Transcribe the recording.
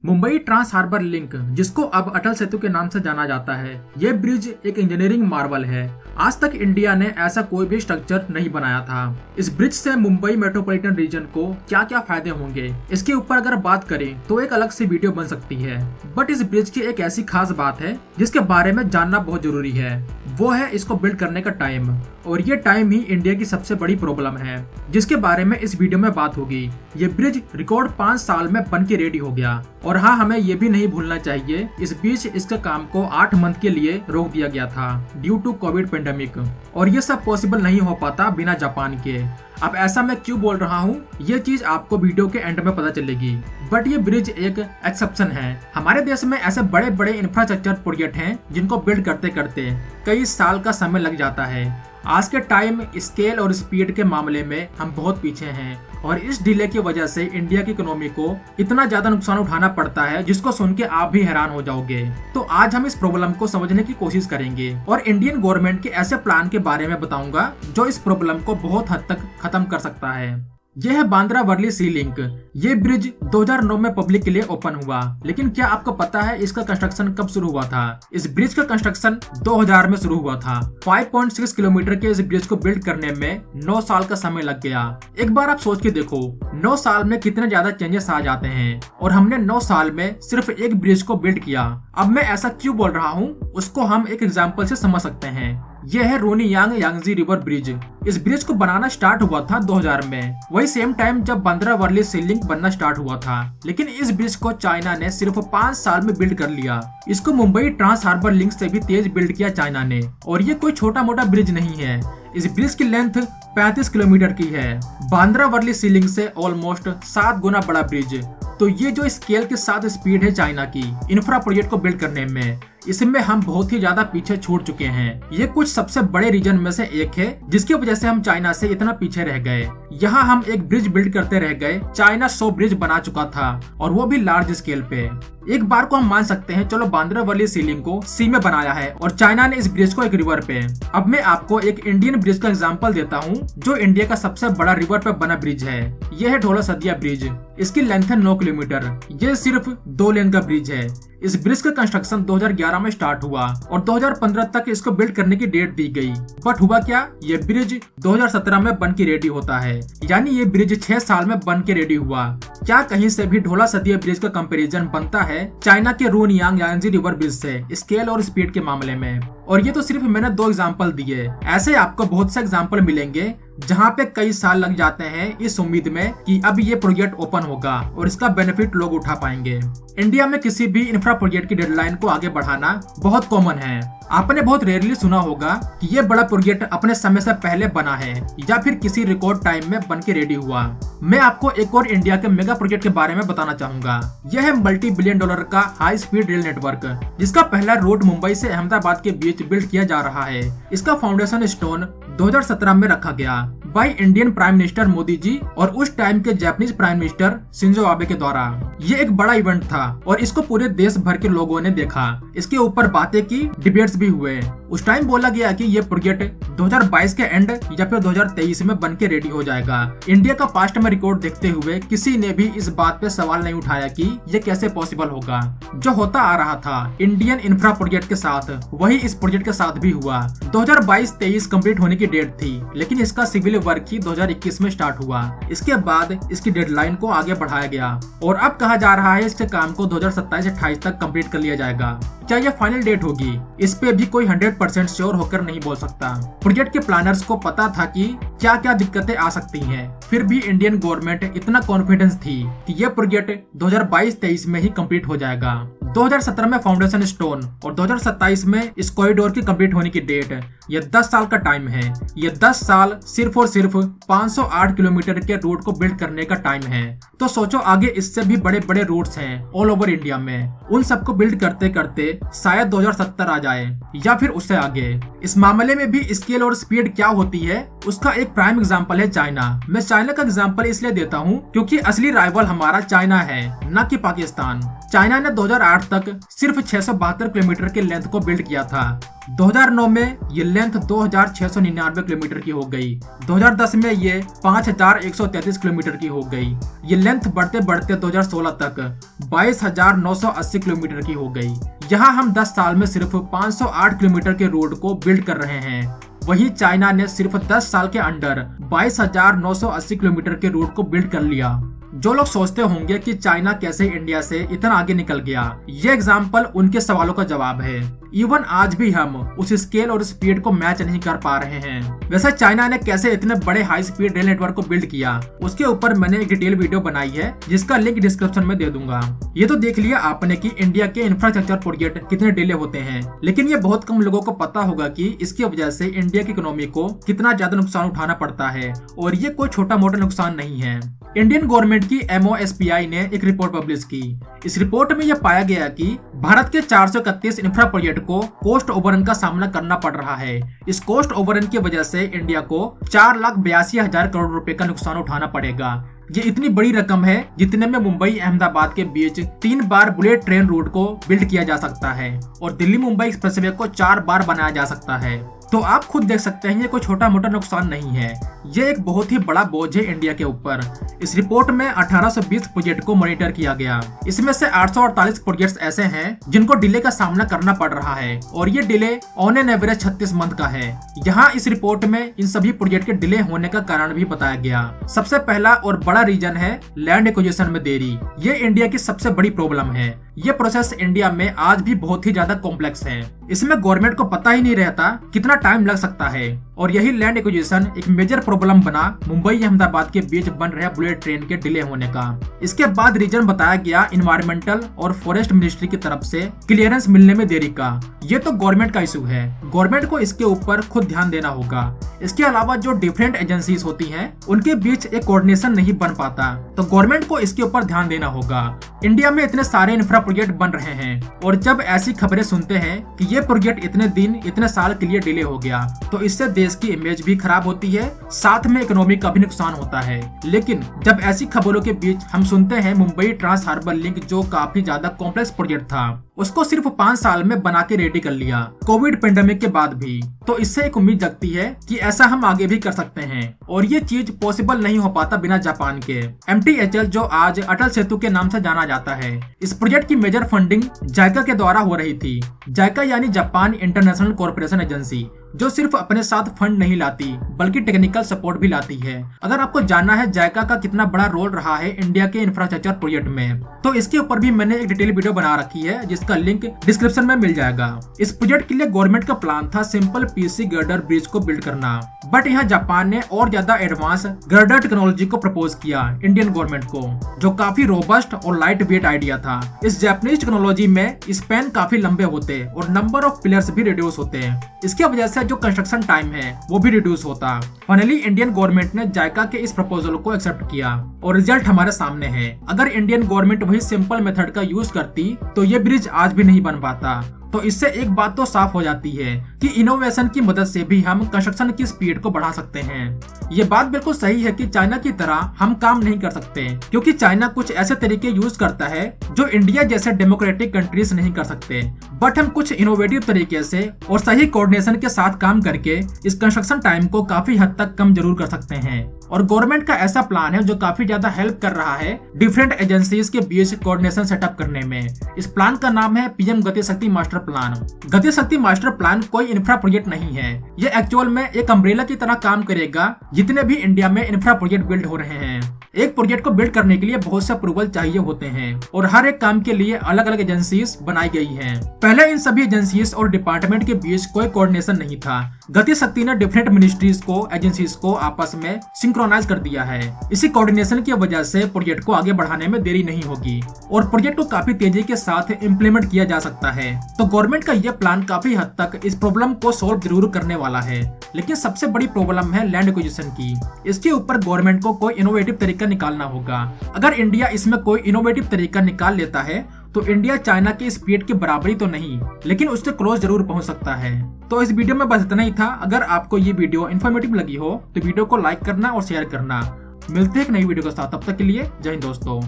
Mumbai trans harbour link, जिसको अब अटल सेतु के नाम से जाना जाता है, ये ब्रिज एक इंजीनियरिंग मार्वल है। आज तक इंडिया ने ऐसा कोई भी स्ट्रक्चर नहीं बनाया था। इस ब्रिज से मुंबई मेट्रोपॉलिटन रीजन को क्या क्या फायदे होंगे, इसके ऊपर अगर बात करें तो एक अलग सी वीडियो बन सकती है। बट इस ब्रिज की एक ऐसी खास बात है जिसके बारे में जानना बहुत जरूरी है, वो है इसको बिल्ड करने का टाइम। और ये टाइम ही इंडिया की सबसे बड़ी प्रॉब्लम है, जिसके बारे में इस वीडियो में बात होगी। ये ब्रिज रिकॉर्ड 5 साल में बन के रेडी हो गया। और हाँ, हमें ये भी नहीं भूलना चाहिए, इस बीच इसके काम को 8 मंथ के लिए रोक दिया गया था ड्यू टू कोविड पेंडेमिक। और ये सब पॉसिबल नहीं हो पाता बिना जापान के। अब ऐसा मैं क्यों बोल रहा हूँ, ये चीज आपको वीडियो के एंड में पता चलेगी। बट ये ब्रिज एक एक्सेप्शन है। हमारे देश में ऐसे बड़े बड़े इंफ्रास्ट्रक्चर प्रोजेक्ट हैं जिनको बिल्ड करते करते कई साल का समय लग जाता है। आज के टाइम स्केल और स्पीड के मामले में हम बहुत पीछे हैं, और इस डिले की वजह से इंडिया की इकोनॉमी को इतना ज्यादा नुकसान उठाना पड़ता है जिसको सुन के आप भी हैरान हो जाओगे। तो आज हम इस प्रॉब्लम को समझने की कोशिश करेंगे और इंडियन गवर्नमेंट के ऐसे प्लान के बारे में बताऊंगा जो इस प्रॉब्लम को बहुत हद तक खत्म कर सकता है। यह है बांद्रा वर्ली सी लिंक। ये ब्रिज 2009 में पब्लिक के लिए ओपन हुआ, लेकिन क्या आपको पता है इसका कंस्ट्रक्शन कब शुरू हुआ था? इस ब्रिज का कंस्ट्रक्शन 2000 में शुरू हुआ था। 5.6 किलोमीटर के इस ब्रिज को बिल्ड करने में 9 साल का समय लग गया। एक बार आप सोच के देखो, 9 साल में कितने ज्यादा चेंजेस आ जाते हैं, और हमने 9 साल में सिर्फ एक ब्रिज को बिल्ड किया। अब मैं ऐसा क्यों बोल रहा हूँ, उसको हम एक एग्जाम्पल से समझ सकते हैं। यह है रोनियांग यांगजी रिवर ब्रिज। इस ब्रिज को बनाना स्टार्ट हुआ था 2000 में, वही सेम टाइम जब बांद्रा वर्ली सी लिंक बनना स्टार्ट हुआ था। लेकिन इस ब्रिज को चाइना ने सिर्फ 5 साल में बिल्ड कर लिया। इसको मुंबई ट्रांस हार्बर लिंक से भी तेज बिल्ड किया चाइना ने। और ये कोई छोटा मोटा ब्रिज नहीं है। इस ब्रिज की लेंथ 35 किलोमीटर की है। बांद्रा वर्ली सी लिंक से ऑलमोस्ट 7 गुना बड़ा ब्रिज। तो ये जो स्केल के साथ स्पीड है चाइना की इंफ्रा प्रोजेक्ट को बिल्ड करने में, इसमें हम बहुत ही ज्यादा पीछे छूट चुके हैं। ये कुछ सबसे बड़े रीजन में से एक है जिसकी वजह से हम चाइना से इतना पीछे रह गए। यहाँ हम एक ब्रिज बिल्ड करते रह गए, चाइना 100 ब्रिज बना चुका था, और वो भी लार्ज स्केल पे। एक बार को हम मान सकते हैं, चलो बांद्रा वर्ली सी लिंक को सी में बनाया है और चाइना ने इस ब्रिज को एक रिवर पे। अब मैं आपको एक इंडियन ब्रिज का एग्जांपल देता हूँ जो इंडिया का सबसे बड़ा रिवर पे बना ब्रिज है। यह है ढोला सदिया ब्रिज। इसकी लेंथ है 9 किलोमीटर। ये सिर्फ 2 लेन का ब्रिज है। इस ब्रिज का कंस्ट्रक्शन 2011 में स्टार्ट हुआ और 2015 तक इसको बिल्ड करने की डेट दी गई। बट हुआ क्या, ये ब्रिज 2017 में बन के रेडी होता है। यानी ये ब्रिज 6 साल में बन के रेडी हुआ। क्या कहीं से भी ढोला सदिया ब्रिज का कंपैरिजन बनता है चाइना के रोनियांग यांगजी रिवर ब्रिज से स्केल और स्पीड के मामले में? और ये तो सिर्फ मैंने 2 एग्जाम्पल दिए। ऐसे आपको बहुत से एग्जाम्पल मिलेंगे जहाँ पे कई साल लग जाते हैं इस उम्मीद में कि अब ये प्रोजेक्ट ओपन होगा और इसका बेनिफिट लोग उठा पाएंगे। इंडिया में किसी भी इंफ्रा प्रोजेक्ट की डेडलाइन को आगे बढ़ाना बहुत कॉमन है। आपने बहुत रेयरली सुना होगा कि ये बड़ा प्रोजेक्ट अपने समय से पहले बना है या फिर किसी रिकॉर्ड टाइम में बन के रेडी हुआ। मैं आपको एक और इंडिया के मेगा प्रोजेक्ट के बारे में बताना चाहूंगा। यह है $multi-billion का हाई स्पीड रेल नेटवर्क, जिसका पहला रोड मुंबई से अहमदाबाद के बीच बिल्ड किया जा रहा है। इसका फाउंडेशन स्टोन 2017 में रखा गया by Indian prime minister Modi ji और उस टाइम के Japanese prime minister Shinzo Abe के द्वारा। ये एक बड़ा इवेंट था और इसको पूरे देश भर के लोगों ने देखा। इसके ऊपर बातें की, डिबेट्स भी हुए। उस टाइम बोला गया कि ये प्रोजेक्ट 2022 के एंड या फिर 2023 में बन के रेडी हो जाएगा। इंडिया का पास्ट में रिकॉर्ड देखते हुए किसी ने भी इस बात पे सवाल नहीं उठाया कि ये कैसे पॉसिबल होगा। जो होता आ रहा था इंडियन इंफ्रा प्रोजेक्ट के साथ, वही इस प्रोजेक्ट के साथ भी हुआ। 2022-23 कंप्लीट होने की डेट थी, लेकिन इसका सिविल वर्क ही 2021 में स्टार्ट हुआ। इसके बाद इसकी डेडलाइन को आगे बढ़ाया गया और अब कहा जा रहा है इसके काम को 2027-28 तक कंप्लीट कर लिया जाएगा। क्या यह फाइनल डेट होगी, इस पे भी कोई 100% श्योर होकर नहीं बोल सकता। प्रोजेक्ट के प्लानर्स को पता था कि क्या क्या दिक्कतें आ सकती हैं, फिर भी इंडियन गवर्नमेंट इतना कॉन्फिडेंस थी कि यह प्रोजेक्ट 2022-23 में ही कंप्लीट हो जाएगा। 2017 में फाउंडेशन स्टोन और 2027 में इस कॉरिडोर की कंप्लीट होने की डेट। यह 10 साल का टाइम है। यह 10 साल सिर्फ और सिर्फ 508 किलोमीटर के रोड को बिल्ड करने का टाइम है। तो सोचो, आगे इससे भी बड़े बड़े रोड्स हैं ऑल ओवर इंडिया में। उन सबको बिल्ड करते करते शायद 2070 आ जाए या फिर उससे आगे। इस मामले में भी स्केल और स्पीड क्या होती है, उसका एक प्राइम एग्जांपल है चाइना। मैं चाइना का एग्जांपल इसलिए देता हूँ क्योंकि असली राइवल हमारा चाइना है, न कि पाकिस्तान। चाइना ने 2008 तक सिर्फ 672 किलोमीटर के लेंथ को बिल्ड किया था। 2009 में ये लेंथ 2699 किलोमीटर की हो गई। 2010 में ये 5133 किलोमीटर की हो गई। ये लेंथ बढ़ते बढ़ते 2016 तक 22,980 किलोमीटर की हो गई। यहाँ हम 10 साल में सिर्फ 508 किलोमीटर के रोड को बिल्ड कर रहे हैं। वहीं चाइना ने सिर्फ 10 साल के अंडर 22,980 किलोमीटर के रोड को बिल्ड कर लिया। जो लोग सोचते होंगे कि चाइना कैसे इंडिया से इतना आगे निकल गया, ये एग्जाम्पल उनके सवालों का जवाब है। इवन आज भी हम उस स्केल और स्पीड को मैच नहीं कर पा रहे हैं। वैसे चाइना ने कैसे इतने बड़े हाई स्पीड रेल नेटवर्क को बिल्ड किया, उसके ऊपर मैंने एक डिटेल वीडियो बनाई है जिसका लिंक डिस्क्रिप्शन में दे दूंगा। ये तो देख लिया आपने कि इंडिया के इंफ्रास्ट्रक्चर प्रोजेक्ट कितने डिले होते हैं, लेकिन ये बहुत कम लोगों को पता होगा कि इसकी वजह से इंडिया की इकोनॉमी को कितना ज्यादा नुकसान उठाना पड़ता है। और ये कोई छोटा मोटा नुकसान नहीं है। इंडियन गवर्नमेंट की MoSPI ने एक रिपोर्ट पब्लिश की। इस रिपोर्ट में यह पाया गया कि भारत के 431 इंफ्रा प्रोजेक्ट को कोस्ट ओवररन का सामना करना पड़ रहा है। इस कोस्ट ओवररन की वजह से इंडिया को 4,82,000 करोड़ रुपए का नुकसान उठाना पड़ेगा। ये इतनी बड़ी रकम है जितने में मुंबई अहमदाबाद के बीच 3 बार बुलेट ट्रेन रूट को बिल्ड किया जा सकता है और दिल्ली मुंबई एक्सप्रेसवे को 4 बार बनाया जा सकता है। तो आप खुद देख सकते हैं ये कोई छोटा मोटा नुकसान नहीं है, ये एक बहुत ही बड़ा बोझ है इंडिया के ऊपर। इस रिपोर्ट में 1820 प्रोजेक्ट को मॉनिटर किया गया। इसमें से 848 प्रोजेक्ट्स ऐसे हैं जिनको डिले का सामना करना पड़ रहा है और ये delay on an average 36 month का है। यहाँ इस रिपोर्ट में इन सभी प्रोजेक्ट के डिले होने का कारण भी बताया गया। सबसे पहला और बड़ा रीजन है लैंड एक्विजिशन में देरी। ये इंडिया की सबसे बड़ी प्रॉब्लम है। ये प्रोसेस इंडिया में आज भी बहुत ही ज्यादा कॉम्प्लेक्स है। इसमें गवर्नमेंट को पता ही नहीं रहता कितना टाइम लग सकता है और यही लैंड एक्विजिशन एक मेजर प्रॉब्लम बना मुंबई अहमदाबाद के बीच बन रहे बुलेट ट्रेन के डिले होने का। इसके बाद रीजन बताया गया इन्वायरमेंटल और फॉरेस्ट मिनिस्ट्री की तरफ से क्लियरेंस मिलने में देरी का। ये तो गवर्नमेंट का इशू है, गवर्नमेंट को इसके ऊपर खुद ध्यान देना होगा। इसके अलावा जो डिफरेंट एजेंसीज होती हैं उनके बीच एक कोऑर्डिनेशन नहीं बन पाता, तो गवर्नमेंट को इसके ऊपर ध्यान देना होगा। इंडिया में इतने सारे इंफ्रा प्रोजेक्ट बन रहे हैं और जब ऐसी खबरें सुनते हैं कि ये प्रोजेक्ट इतने दिन इतने साल के लिए डिले हो गया, तो इससे देश की इमेज भी खराब होती है, साथ में इकोनॉमी का भी नुकसान होता है। लेकिन जब ऐसी खबरों के बीच हम सुनते हैं मुंबई ट्रांस हार्बर लिंक जो काफी ज्यादा कॉम्प्लेक्स प्रोजेक्ट था, उसको सिर्फ 5 साल में बना के रेडी कर लिया कोविड पेंडेमिक के बाद भी, तो इससे एक उम्मीद जगती है कि ऐसा हम आगे भी कर सकते हैं। और ये चीज पॉसिबल नहीं हो पाता बिना जापान के। MTHL जो आज अटल सेतु के नाम से जाना जाता है, इस प्रोजेक्ट की मेजर फंडिंग जायका के द्वारा हो रही थी। जायका यानी जापान इंटरनेशनल कॉर्पोरेशन एजेंसी, जो सिर्फ अपने साथ फंड नहीं लाती बल्कि टेक्निकल सपोर्ट भी लाती है। अगर आपको जानना है जायका का कितना बड़ा रोल रहा है इंडिया के इंफ्रास्ट्रक्चर प्रोजेक्ट में, तो इसके ऊपर भी मैंने एक डिटेल वीडियो बना रखी है जिसका लिंक डिस्क्रिप्शन में मिल जाएगा। इस प्रोजेक्ट के लिए गवर्नमेंट का प्लान था सिंपल PC गर्डर ब्रिज को बिल्ड करना, बट यहाँ जापान ने और ज्यादा एडवांस गर्डर टेक्नोलॉजी को प्रपोज किया इंडियन गवर्नमेंट को, जो काफी रोबस्ट और लाइट वेट आइडिया था। इस जापानीज टेक्नोलॉजी में स्पैन काफी लंबे होते और नंबर ऑफ पिलर्स भी रिड्यूस होते हैं। इसकी वजह से जो कंस्ट्रक्शन टाइम है वो भी रिड्यूस होता। फाइनली इंडियन गवर्नमेंट ने जायका के इस प्रपोजल को एक्सेप्ट किया और रिजल्ट हमारे सामने है। अगर इंडियन गवर्नमेंट वही सिंपल मेथड का यूज करती तो ये ब्रिज आज भी नहीं बन पाता। तो इससे एक बात तो साफ हो जाती है कि इनोवेशन की मदद से भी हम कंस्ट्रक्शन की स्पीड को बढ़ा सकते हैं। ये बात बिल्कुल सही है कि चाइना की तरह हम काम नहीं कर सकते, क्योंकि चाइना कुछ ऐसे तरीके यूज करता है जो इंडिया जैसे डेमोक्रेटिक कंट्रीज नहीं कर सकते। बट हम कुछ इनोवेटिव तरीके से और सही कोऑर्डिनेशन के साथ काम करके इस कंस्ट्रक्शन टाइम को काफी हद तक कम जरूर कर सकते हैं। और गवर्नमेंट का ऐसा प्लान है जो काफी ज्यादा हेल्प कर रहा है डिफरेंट एजेंसीज के बीच कोऑर्डिनेशन सेटअप करने में। इस प्लान का नाम है PM गति शक्ति मास्टर प्लान। गति शक्ति मास्टर प्लान कोई इंफ्रा प्रोजेक्ट नहीं है, ये एक्चुअल में एक अम्ब्रेला की तरह काम करेगा जितने भी इंडिया में इंफ्रा प्रोजेक्ट बिल्ड हो रहे हैं। एक प्रोजेक्ट को बिल्ड करने के लिए बहुत से अप्रूवल चाहिए होते हैं और हर एक काम के लिए अलग अलग एजेंसीज बनाई गई हैं। पहले इन सभी एजेंसीज और डिपार्टमेंट के बीच कोई कोऑर्डिनेशन नहीं था। गति शक्ति ने डिफरेंट मिनिस्ट्रीज को एजेंसीज को आपस में सिंक्रोनाइज कर दिया है। इसी कोऑर्डिनेशन की वजह से प्रोजेक्ट को आगे बढ़ाने में देरी नहीं होगी और प्रोजेक्ट को काफी तेजी के साथ इम्प्लीमेंट किया जा सकता है। तो गवर्नमेंट का यह प्लान काफी हद तक इस प्रॉब्लम को सॉल्व जरूर करने वाला है। लेकिन सबसे बड़ी प्रॉब्लम है लैंड एक्विजिशन की। इसके ऊपर गवर्नमेंट को कोई इनोवेटिव तरीका निकालना होगा। अगर इंडिया इसमें कोई इनोवेटिव तरीका निकाल लेता है तो इंडिया चाइना की स्पीड की बराबरी तो नहीं, लेकिन उससे क्लोज जरूर पहुंच सकता है। तो इस वीडियो में बस इतना ही था। अगर आपको ये वीडियो इन्फॉर्मेटिव लगी हो तो वीडियो को लाइक करना और शेयर करना। मिलते हैं एक नई वीडियो के साथ, तब तक के लिए जय हिंद दोस्तों।